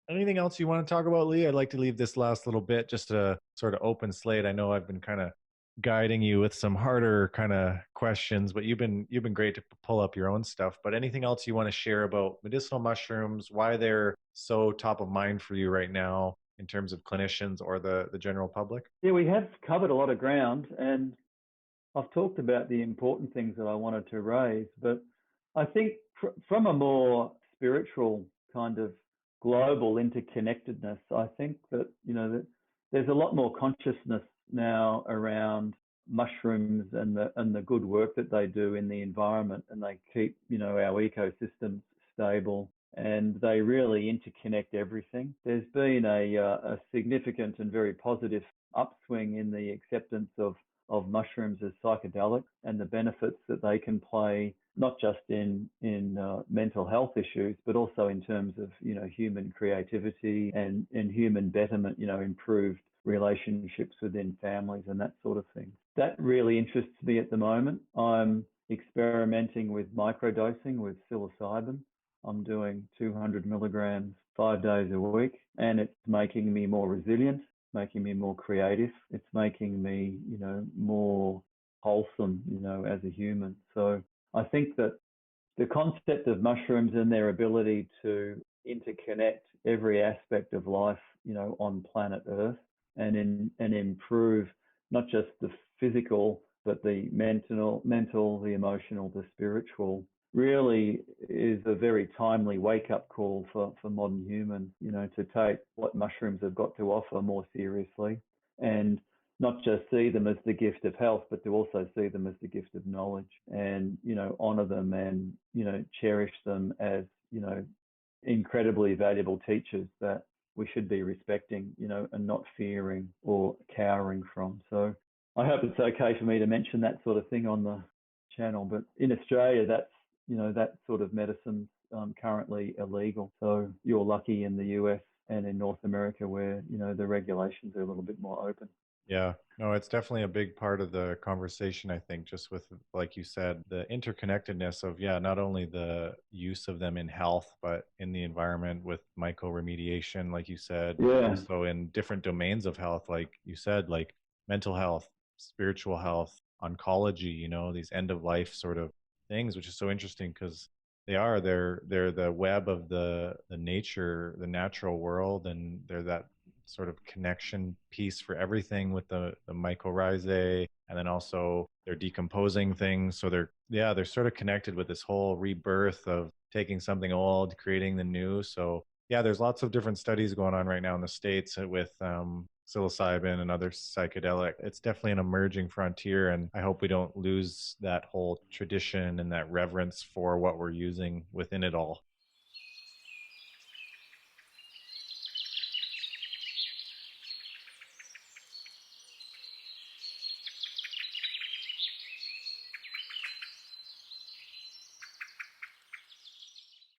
Anything else you want to talk about, Lee? I'd like to leave this last little bit just a sort of open slate. I know I've been kind of guiding you with some harder kind of questions, but you've been great to pull up your own stuff. But anything else you want to share about medicinal mushrooms, why they're so top of mind for you right now in terms of clinicians or the general public? Yeah, we have covered a lot of ground, and I've talked about the important things that I wanted to raise, but I think from a more spiritual kind of global interconnectedness, I think that, that there's a lot more consciousness now around mushrooms and the good work that they do in the environment, and they keep, our ecosystems stable, and they really interconnect everything. There's been a significant and very positive upswing in the acceptance of mushrooms as psychedelics and the benefits that they can play, not just in mental health issues, but also in terms of human creativity and human betterment, improved relationships within families and that sort of thing. That really interests me at the moment. I'm experimenting with microdosing with psilocybin. I'm doing 200 milligrams 5 days a week, and it's making me more resilient, making me more creative. It's making me, more wholesome, as a human. So I think that the concept of mushrooms and their ability to interconnect every aspect of life, on planet Earth, and improve not just the physical, but the mental, the emotional, the spiritual, really is a very timely wake-up call for modern humans, to take what mushrooms have got to offer more seriously, and not just see them as the gift of health, but to also see them as the gift of knowledge, and, honor them, and, cherish them as, incredibly valuable teachers that we should be respecting, and not fearing or cowering from. So I hope it's okay for me to mention that sort of thing on the channel. But in Australia, that sort of medicine's currently illegal. So you're lucky in the US and in North America where, the regulations are a little bit more open. Yeah, no, it's definitely a big part of the conversation, I think, just with, like you said, the interconnectedness of, yeah, not only the use of them in health, but in the environment with mycoremediation, like you said, Yeah. also in different domains of health, like you said, like mental health, spiritual health, oncology, these end of life sort of things, which is so interesting because they're the web of the nature, the natural world, and they're that sort of connection piece for everything with the mycorrhizae, and then also they're decomposing things, so they're sort of connected with this whole rebirth of taking something old, creating the new. So yeah, there's lots of different studies going on right now in the States with psilocybin and other psychedelic. It's definitely an emerging frontier, and I hope we don't lose that whole tradition and that reverence for what we're using within it all.